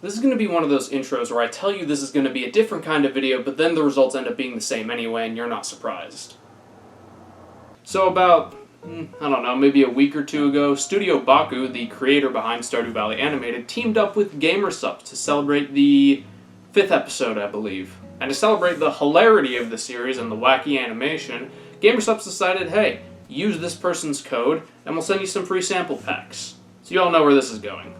This is going to be one of those intros where I tell you this is going to be a different kind of video, but then the results end up being the same anyway, and you're not surprised. So about, I don't know, maybe a week or two ago, Studio Baku, the creator behind Stardew Valley Animated, teamed up with SUPPS to celebrate the 5th episode, I believe. And to celebrate the hilarity of the series and the wacky animation, SUPPS decided, hey, use this person's code, and we'll send you some free sample packs. So you all know where this is going.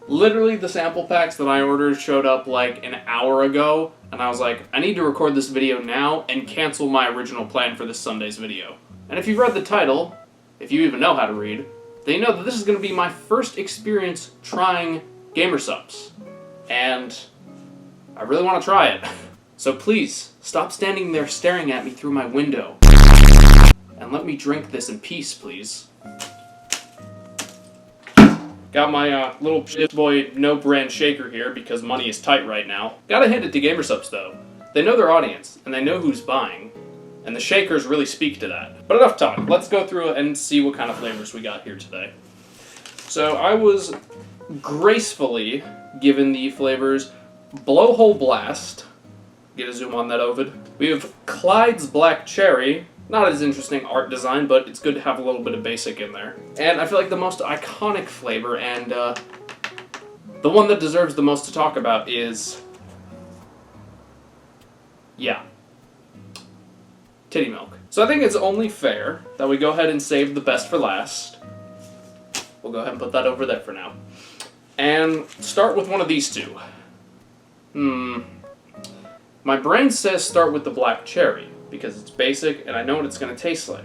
Literally, the sample packs that I ordered showed up like an hour ago, and I was like, I need to record this video now and cancel my original plan for this Sunday's video. And if you've read the title, if you even know how to read, then you know that this is going to be my first experience trying SUPPS. And I really want to try it. So please, stop standing there staring at me through my window. And let me drink this in peace, please. Got my little Shit Boy no-brand shaker here because money is tight right now. Gotta hand it to SUPPS though. They know their audience, and they know who's buying. And the shakers really speak to that. But enough talk, let's go through and see what kind of flavors we got here today. So I was gracefully given the flavors Blowhole Blast. Get a zoom on that, Ovid. We have Clyde's Black Cherry. Not as interesting art design, but it's good to have a little bit of basic in there. And I feel like the most iconic flavor, and the one that deserves the most to talk about is, yeah, titty milk. So I think it's only fair that we go ahead and save the best for last. We'll go ahead and put that over there for now. And start with one of these two. My brain says start with the black cherry, because it's basic and I know what it's going to taste like.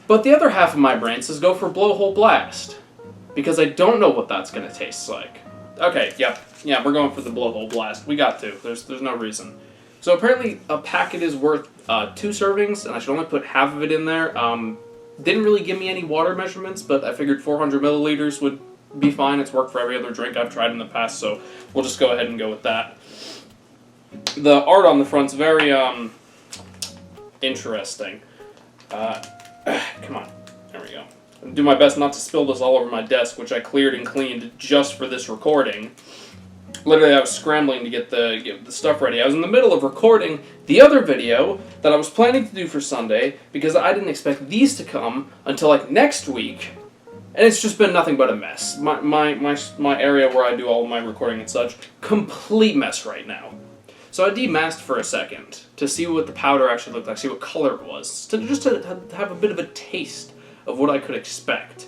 But the other half of my brain says go for Blowhole Blast, because I don't know what that's going to taste like. Okay, yeah, we're going for the Blowhole Blast. We got to. There's no reason. So apparently a packet is worth 2 servings, and I should only put half of it in there. Didn't really give me any water measurements, but I figured 400 milliliters would be fine. It's worked for every other drink I've tried in the past, so we'll just go ahead and go with that. The art on the front's very, interesting. Come on. There we go. I'll do my best not to spill this all over my desk, which I cleared and cleaned just for this recording. Literally, I was scrambling to get the stuff ready. I was in the middle of recording the other video that I was planning to do for Sunday, because I didn't expect these to come until, like, next week. And it's just been nothing but a mess. My area where I do all of my recording and such, complete mess right now. So I demasked for a second to see what the powder actually looked like, see what color it was, just to have a bit of a taste of what I could expect.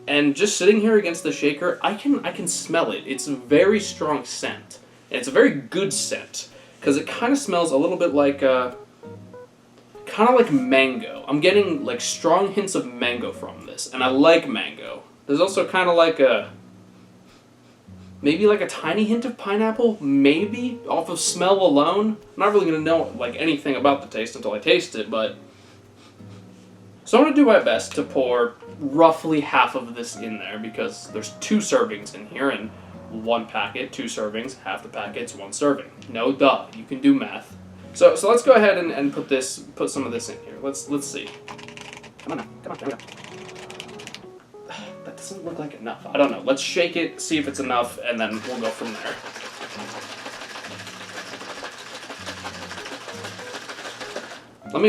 And just sitting here against the shaker, I can smell it. It's a very strong scent, and it's a very good scent, because it kind of smells a little bit like mango. I'm getting like strong hints of mango from this, and I like mango. There's also kind of like maybe like a tiny hint of pineapple, maybe, off of smell alone. I'm not really going to know like anything about the taste until I taste it, but... So I'm going to do my best to pour roughly half of this in there, because there's 2 servings in here, and 1 packet, 2 servings, half the packet's 1 serving. No duh, you can do math. So let's go ahead and put some of this in here. Let's see. Come on, there we go. That doesn't look like enough. I don't know. Let's shake it, see if it's enough, and then we'll go from there.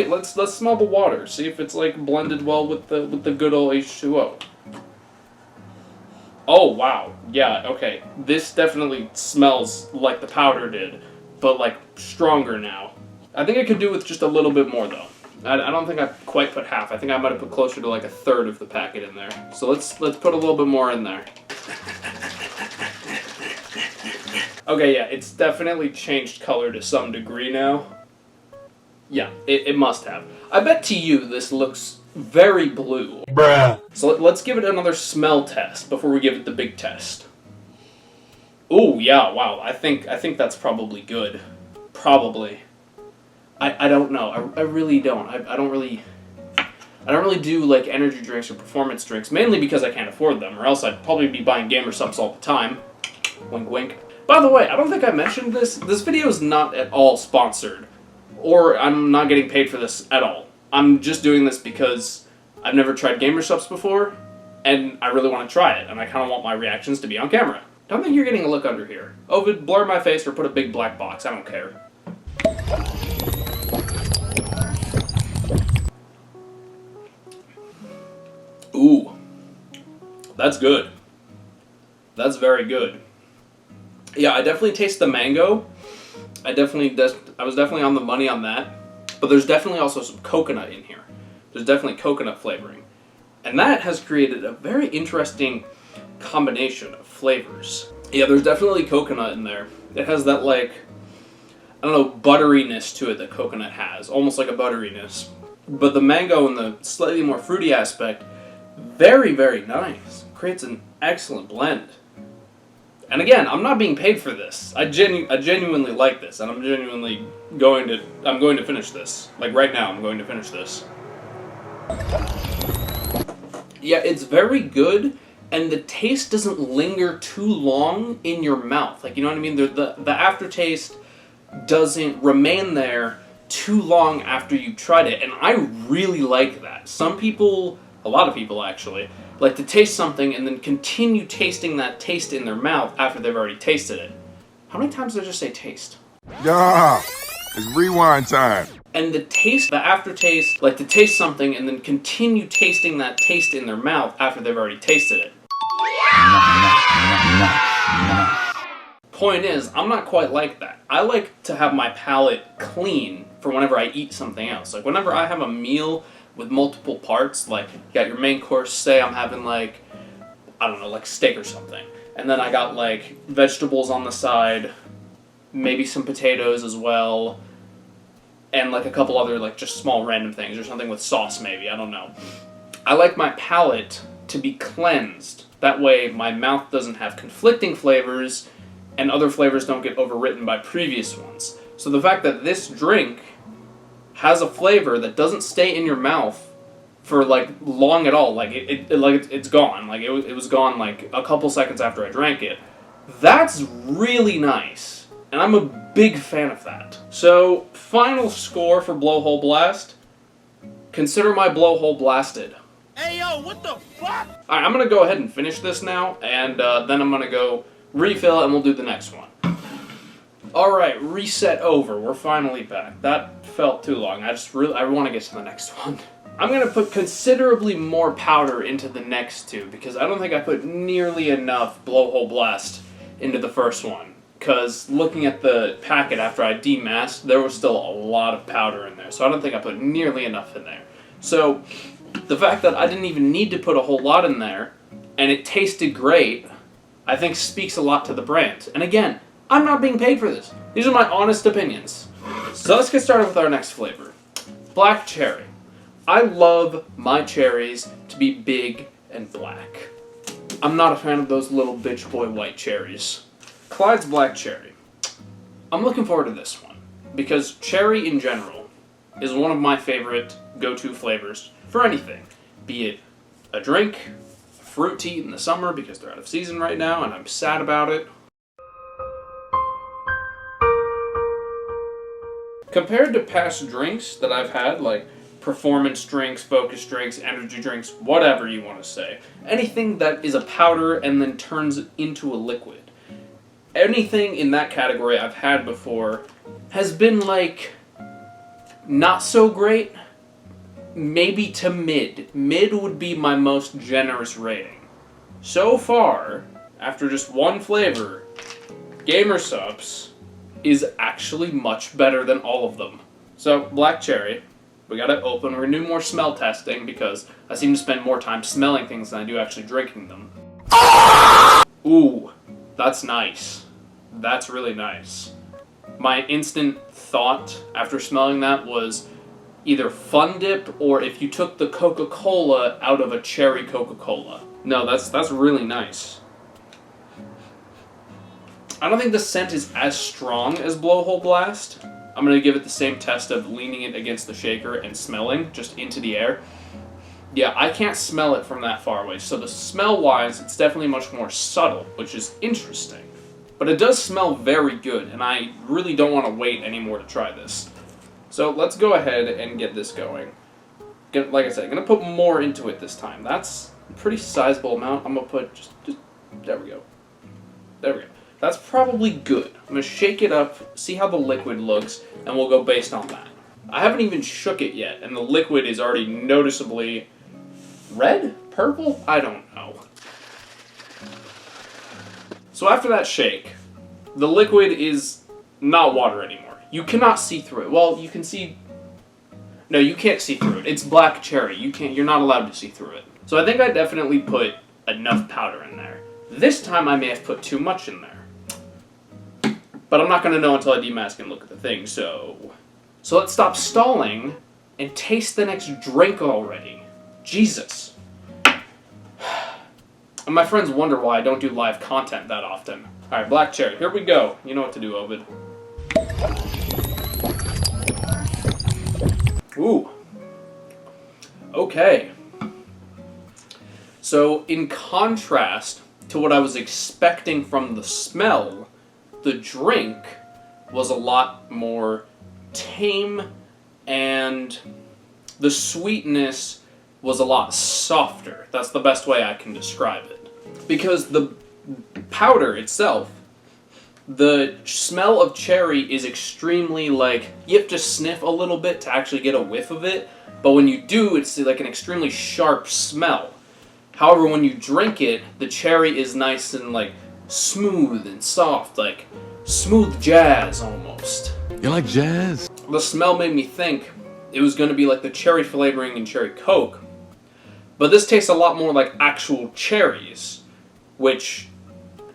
Let's smell the water. See if it's like blended well with the good old H2O. Oh wow, yeah, okay. This definitely smells like the powder did, but like stronger now. I think I could do with just a little bit more though. I don't think I quite put half. I think I might have put closer to like a third of the packet in there. So let's put a little bit more in there. Okay, yeah, it's definitely changed color to some degree now. Yeah, it must have. I bet to you this looks very blue. Bruh. So let's give it another smell test before we give it the big test. Ooh, yeah, wow. I think that's probably good. Probably. I don't know. I really don't. I don't really do like energy drinks or performance drinks, mainly because I can't afford them, or else I'd probably be buying SUPPS all the time. Wink, wink. By the way, I don't think I mentioned this. This video is not at all sponsored, or I'm not getting paid for this at all. I'm just doing this because I've never tried SUPPS before, and I really want to try it, and I kind of want my reactions to be on camera. Don't think you're getting a look under here. Oh, blur my face or put a big black box. I don't care. Ooh. That's good. That's very good. Yeah, I definitely taste the mango. I was definitely on the money on that. But there's definitely also some coconut in here. There's definitely coconut flavoring. And that has created a very interesting combination of flavors. Yeah, there's definitely coconut in there. It has that, like, I don't know, butteriness to it that coconut has. Almost like a butteriness. But the mango and the slightly more fruity aspect, very, very nice. Creates an excellent blend. And again, I'm not being paid for this. I genuinely like this, and I'm going to finish this. Like right now, I'm going to finish this. Yeah, it's very good, and the taste doesn't linger too long in your mouth. Like, you know what I mean? The aftertaste doesn't remain there too long after you tried it, and I really like that. Some people, a lot of people actually, like to taste something and then continue tasting that taste in their mouth after they've already tasted it. How many times did I just say taste? Yeah, it's rewind time. And the aftertaste, like to taste something and then continue tasting that taste in their mouth after they've already tasted it. Point is, I'm not quite like that. I like to have my palate clean for whenever I eat something else. Like whenever I have a meal with multiple parts, like you got your main course, say I'm having like, I don't know, like steak or something. And then I got like vegetables on the side, maybe some potatoes as well, and like a couple other like just small random things or something with sauce maybe, I don't know. I like my palate to be cleansed. That way my mouth doesn't have conflicting flavors and other flavors don't get overwritten by previous ones. So the fact that this drink has a flavor that doesn't stay in your mouth for like long at all, like it's gone, like it was gone like a couple seconds after I drank it. That's really nice, and I'm a big fan of that. So final score for Blowhole Blast. Consider my blowhole blasted. Hey yo, what the fuck? Alright, I'm gonna go ahead and finish this now, and then I'm gonna go refill and we'll do the next one. Alright, reset over. We're finally back. That felt too long. I want to get to the next one. I'm going to put considerably more powder into the next two because I don't think I put nearly enough Blowhole Blast into the first one. Because looking at the packet after I demasked, there was still a lot of powder in there. So I don't think I put nearly enough in there. So the fact that I didn't even need to put a whole lot in there and it tasted great, I think speaks a lot to the brand. And again, I'm not being paid for this. These are my honest opinions. So let's get started with our next flavor. Black cherry. I love my cherries to be big and black. I'm not a fan of those little bitch boy white cherries. Clyde's black cherry. I'm looking forward to this one because cherry in general is one of my favorite go-to flavors for anything. Be it a drink, a fruit to eat in the summer because they're out of season right now and I'm sad about it. Compared to past drinks that I've had, like performance drinks, focus drinks, energy drinks, whatever you want to say, anything that is a powder and then turns into a liquid, anything in that category I've had before has been like not so great, maybe to mid. Mid would be my most generous rating. So far, after just one flavor, Gamer SUPPS is actually much better than all of them. So, black cherry, we gotta open. We're gonna do more smell testing because I seem to spend more time smelling things than I do actually drinking them. Ooh, that's nice. That's really nice. My instant thought after smelling that was either Fun Dip or if you took the Coca-Cola out of a cherry Coca-Cola. No, that's really nice. I don't think the scent is as strong as Blowhole Blast. I'm going to give it the same test of leaning it against the shaker and smelling, just into the air. Yeah, I can't smell it from that far away, so the smell-wise, it's definitely much more subtle, which is interesting. But it does smell very good, and I really don't want to wait anymore to try this. So let's go ahead and get this going. Like I said, I'm going to put more into it this time. That's a pretty sizable amount. I'm going to put just there we go. There we go. That's probably good. I'm going to shake it up, see how the liquid looks, and we'll go based on that. I haven't even shook it yet, and the liquid is already noticeably red? Purple? I don't know. So after that shake, the liquid is not water anymore. You cannot see through it. Well, you can see... No, you can't see through it. It's black cherry. You're not allowed to see through it. So I think I definitely put enough powder in there. This time I may have put too much in there. But I'm not going to know until I demask and look at the thing, so... So let's stop stalling and taste the next drink already. Jesus. And my friends wonder why I don't do live content that often. Alright, black cherry. Here we go. You know what to do, Ovid. Ooh. Okay. So, in contrast to what I was expecting from the smell, the drink was a lot more tame, and the sweetness was a lot softer. That's the best way I can describe it. Because the powder itself, the smell of cherry is extremely, like, you have to sniff a little bit to actually get a whiff of it, but when you do, it's like an extremely sharp smell. However, when you drink it, the cherry is nice and, like, smooth and soft, like smooth jazz almost. You like jazz? The smell made me think it was going to be like the cherry flavoring in Cherry Coke, but this tastes a lot more like actual cherries, which,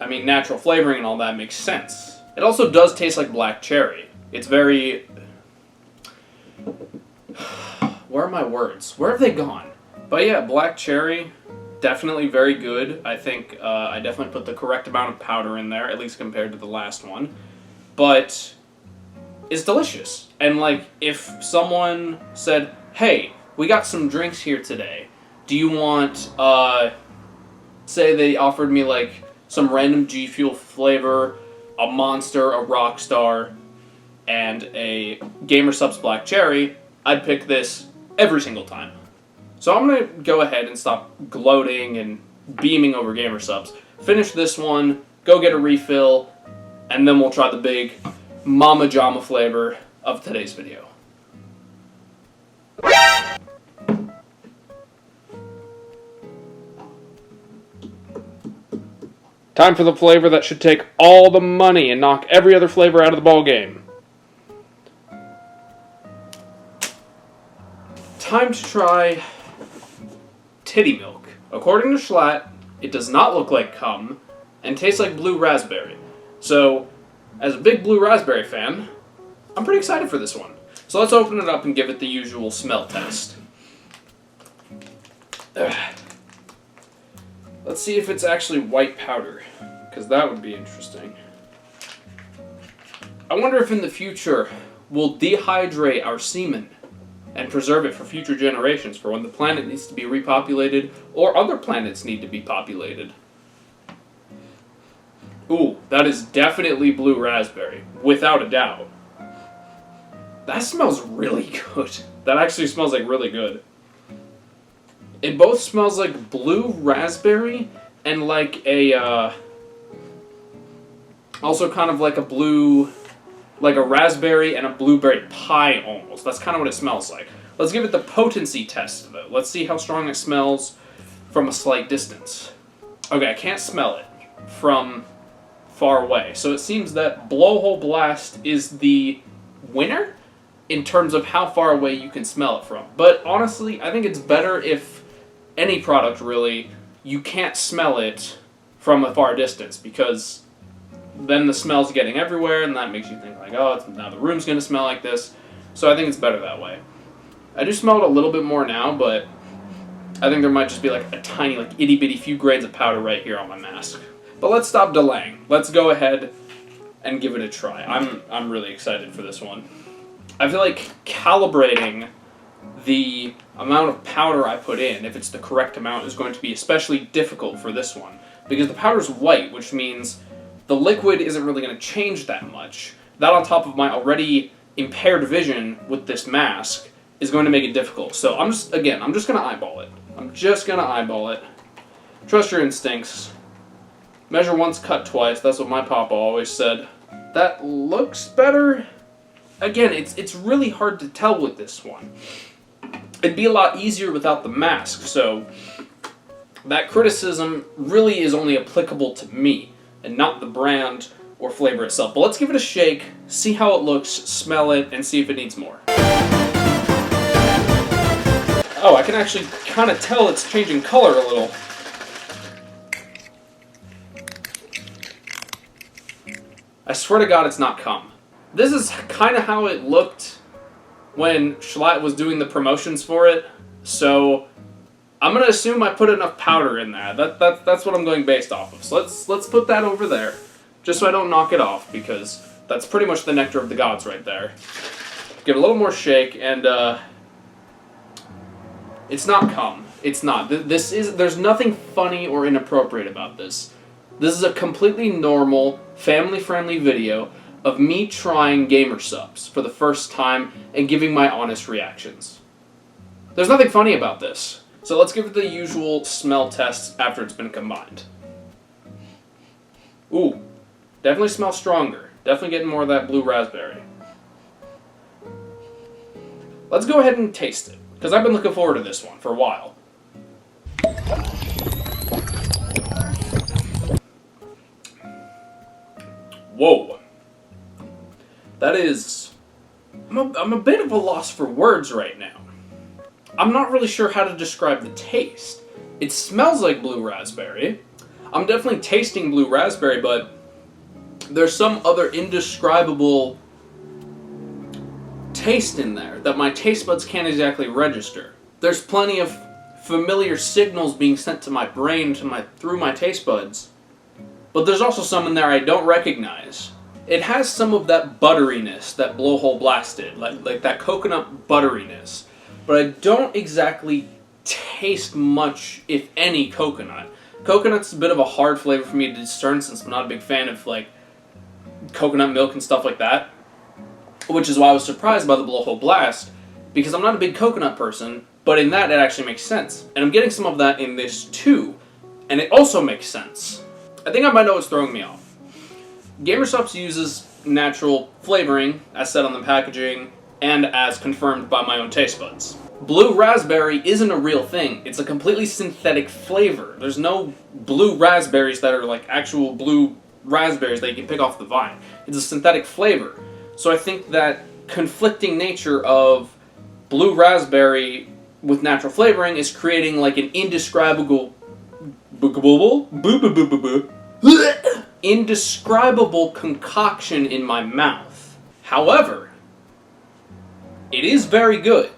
I mean, natural flavoring and all that makes sense. It also does taste like black cherry. It's very... Where are my words? Where have they gone? But yeah, black cherry, definitely very good. I think I definitely put the correct amount of powder in there, at least compared to the last one. But it's delicious. And like, if someone said, hey, we got some drinks here today. Do you want, say they offered me like some random G Fuel flavor, a Monster, a Rockstar, and a Gamer Supps Black Cherry, I'd pick this every single time. So I'm going to go ahead and stop gloating and beaming over Gamer Supps, finish this one, go get a refill, and then we'll try the big Mama Jama flavor of today's video. Time for the flavor that should take all the money and knock every other flavor out of the ball game. Time to try titty milk. According to Schlatt, it does not look like cum and tastes like blue raspberry. So, as a big blue raspberry fan, I'm pretty excited for this one. So let's open it up and give it the usual smell test. Let's see if it's actually white powder, because that would be interesting. I wonder if in the future we'll dehydrate our semen and preserve it for future generations for when the planet needs to be repopulated or other planets need to be populated. Ooh, that is definitely blue raspberry, without a doubt. That smells really good. That actually smells like really good. It both smells like blue raspberry and like a, also kind of like a blue, like a raspberry and a blueberry pie almost. That's kind of what it smells like. Let's give it the potency test though. Let's see how strong it smells from a slight distance. Okay, I can't smell it from far away. So it seems that Blowhole Blast is the winner in terms of how far away you can smell it from. But honestly, I think it's better if any product really, you can't smell it from a far distance, because then the smell's getting everywhere and that makes you think like, oh, now the room's going to smell like this. So I think it's better that way. I do smell it a little bit more now, but I think there might just be like a tiny, like itty bitty few grains of powder right here on my mask. But let's stop delaying. Let's go ahead and give it a try. I'm really excited for this one. I feel like calibrating the amount of powder I put in, if it's the correct amount, is going to be especially difficult for this one. Because the powder's white, which means the liquid isn't really going to change that much. That on top of my already impaired vision with this mask is going to make it difficult. So I'm just going to eyeball it. I'm just going to eyeball it. Trust your instincts. Measure once, cut twice. That's what my papa always said. That looks better. Again, it's really hard to tell with this one. It'd be a lot easier without the mask, so that criticism really is only applicable to me, and not the brand or flavor itself. But let's give it a shake, see how it looks, smell it, and see if it needs more. Oh, I can actually kind of tell it's changing color a little. I swear to God it's not cum. This is kind of how it looked when Schlatt was doing the promotions for it, so I'm going to assume I put enough powder in there. That's what I'm going based off of. So let's put that over there, just so I don't knock it off, because that's pretty much the nectar of the gods right there. Give it a little more shake, and it's not cum. It's not. There's nothing funny or inappropriate about this. This is a completely normal, family-friendly video of me trying Gamer Supps for the first time and giving my honest reactions. There's nothing funny about this. So let's give it the usual smell test after it's been combined. Ooh, definitely smells stronger. Definitely getting more of that blue raspberry. Let's go ahead and taste it, because I've been looking forward to this one for a while. Whoa. That is... I'm a bit of a loss for words right now. I'm not really sure how to describe the taste. It smells like blue raspberry. I'm definitely tasting blue raspberry, but there's some other indescribable taste in there that my taste buds can't exactly register. There's plenty of familiar signals being sent to my brain through my taste buds, but there's also some in there I don't recognize. It has some of that butteriness that Blowhole Blast did, like that coconut butteriness, but I don't exactly taste much, if any, coconut. Coconut's a bit of a hard flavor for me to discern, since I'm not a big fan of like coconut milk and stuff like that, which is why I was surprised by the Blowhole Blast, because I'm not a big coconut person, but in that it actually makes sense. And I'm getting some of that in this too, and it also makes sense. I think I might know what's throwing me off. Gamer Supps uses natural flavoring, as said on the packaging, and as confirmed by my own taste buds. Blue raspberry isn't a real thing. It's a completely synthetic flavor. There's no blue raspberries that are like actual blue raspberries that you can pick off the vine. It's a synthetic flavor. So I think that conflicting nature of blue raspberry with natural flavoring is creating like an indescribable concoction in my mouth. However, it is very good,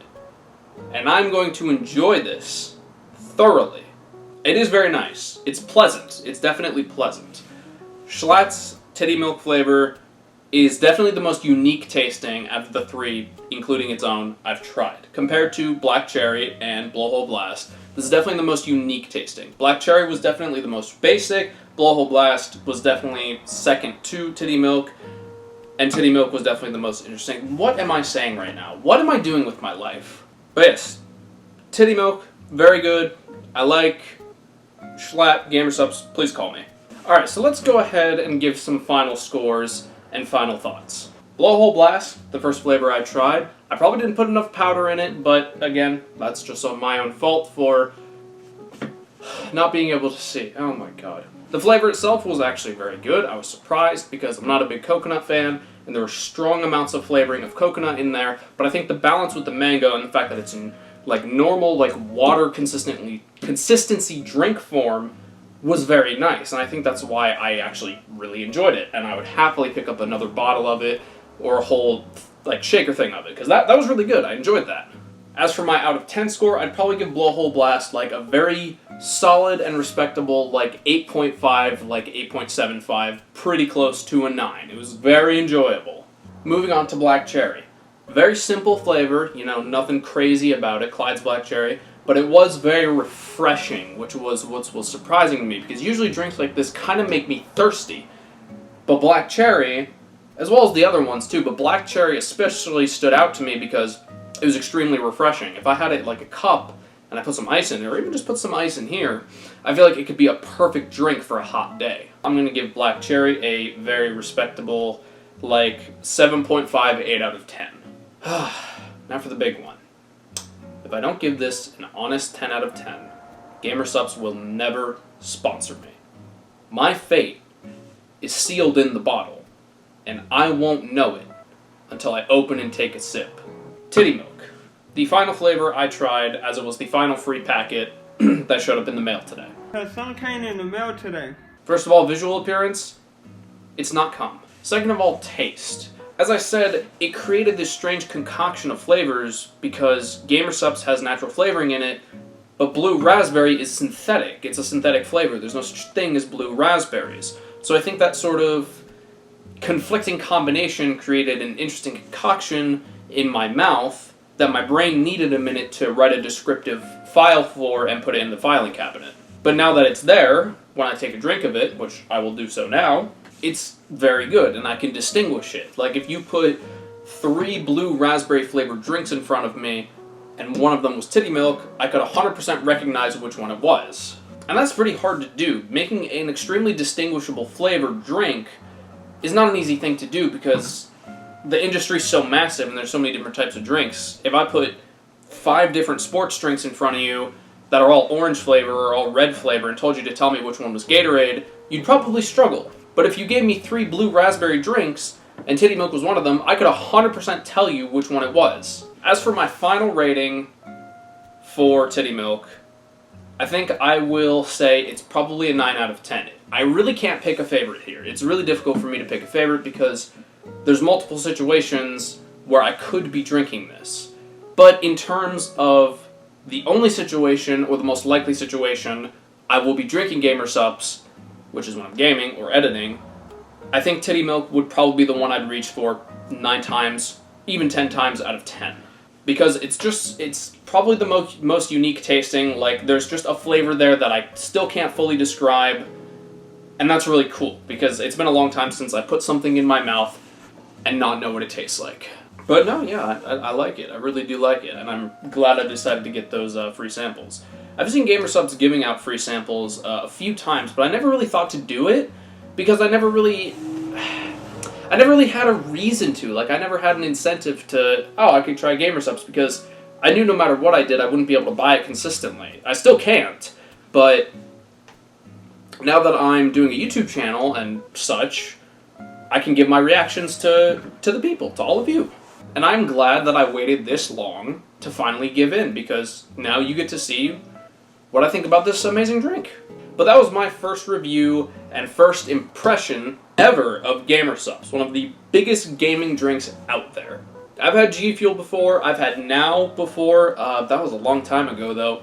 and I'm going to enjoy this thoroughly. It is very nice. It's pleasant. It's definitely pleasant. Schlatt's titty milk flavor is definitely the most unique tasting out of the three, including its own, I've tried. Compared to Black Cherry and Blowhole Blast, this is definitely the most unique tasting. Black Cherry was definitely the most basic, Blowhole Blast was definitely second to Titty Milk, and Titty Milk was definitely the most interesting. What am I saying right now? What am I doing with my life? But yes, Titty Milk, very good. I like Schlatt, Gamer Supps, please call me. Alright, so let's go ahead and give some final scores and final thoughts. Blowhole Blast, the first flavor I tried. I probably didn't put enough powder in it, but again, that's just my own fault for not being able to see. Oh my god. The flavor itself was actually very good. I was surprised because I'm not a big coconut fan, and there were strong amounts of flavoring of coconut in there, but I think the balance with the mango and the fact that it's in like normal, like water consistency drink form was very nice, and I think that's why I actually really enjoyed it, and I would happily pick up another bottle of it or a whole like shaker thing of it, because that was really good. I enjoyed that. As for my out of 10 score, I'd probably give Blowhole Blast like a very solid and respectable like 8.5, like 8.75, pretty close to a 9. It was very enjoyable. Moving on to Black Cherry. Very simple flavor, you know, nothing crazy about it, Clyde's Black Cherry, but it was very refreshing, which was what was surprising to me, because usually drinks like this kind of make me thirsty. But Black Cherry, as well as the other ones too, but Black Cherry especially stood out to me because it was extremely refreshing. If I had it like a cup and I put some ice in it, or even just put some ice in here, I feel like it could be a perfect drink for a hot day. I'm going to give Black Cherry a very respectable, like, 7.58 out of 10. Now for the big one. If I don't give this an honest 10 out of 10, GamerSupps will never sponsor me. My fate is sealed in the bottle, and I won't know it until I open and take a sip. Titty Milk. The final flavor I tried, as it was the final free packet that showed up in the mail today. Some came in the mail today. First of all, visual appearance, it's not cum. Second of all, taste. As I said, it created this strange concoction of flavors because GamerSupps has natural flavoring in it, but blue raspberry is synthetic. It's a synthetic flavor. There's no such thing as blue raspberries. So I think that sort of conflicting combination created an interesting concoction in my mouth that my brain needed a minute to write a descriptive file for and put it in the filing cabinet. But now that it's there, when I take a drink of it, which I will do so now, it's very good and I can distinguish it. Like if you put 3 blue raspberry flavored drinks in front of me and one of them was Titty Milk, I could 100% recognize which one it was. And that's pretty hard to do. Making an extremely distinguishable flavored drink is not an easy thing to do because the industry's so massive and there's so many different types of drinks. If I put 5 different sports drinks in front of you that are all orange flavor or all red flavor and told you to tell me which one was Gatorade, you'd probably struggle. But if you gave me 3 blue raspberry drinks and Titty Milk was one of them, I could 100% tell you which one it was. As for my final rating for Titty Milk, I think I will say it's probably a 9 out of 10. I really can't pick a favorite here. It's really difficult for me to pick a favorite because there's multiple situations where I could be drinking this. But in terms of the only situation, or the most likely situation, I will be drinking GamerSupps, which is when I'm gaming or editing, I think Titty Milk would probably be the one I'd reach for 9 times, even 10 times out of 10. Because it's probably the most unique tasting, like there's just a flavor there that I still can't fully describe, and that's really cool, because it's been a long time since I put something in my mouth and not know what it tastes like. But no, yeah, I like it. I really do like it, and I'm glad I decided to get those free samples. I've seen GamerSupps giving out free samples a few times, but I never really thought to do it because I never really had a reason to. Like, I never had an incentive to, oh, I could try GamerSupps, because I knew no matter what I did, I wouldn't be able to buy it consistently. I still can't, but now that I'm doing a YouTube channel and such, I can give my reactions to the people, to all of you. And I'm glad that I waited this long to finally give in, because now you get to see what I think about this amazing drink. But that was my first review and first impression ever of GamerSupps, one of the biggest gaming drinks out there. I've had G Fuel before, I've had Now before, that was a long time ago though.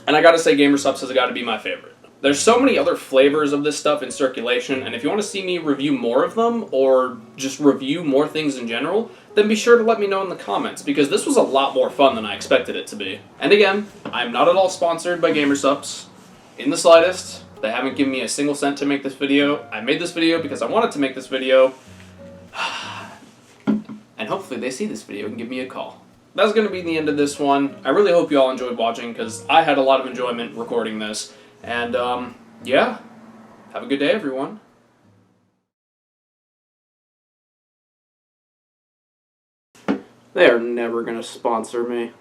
And I gotta say GamerSupps has got to be my favorite. There's so many other flavors of this stuff in circulation, and if you want to see me review more of them, or just review more things in general, then be sure to let me know in the comments, because this was a lot more fun than I expected it to be. And again, I'm not at all sponsored by GamerSupps, in the slightest. They haven't given me a single cent to make this video. I made this video because I wanted to make this video, and hopefully they see this video and give me a call. That's going to be the end of this one. I really hope you all enjoyed watching, because I had a lot of enjoyment recording this. And, yeah, have a good day, everyone. They are never gonna sponsor me.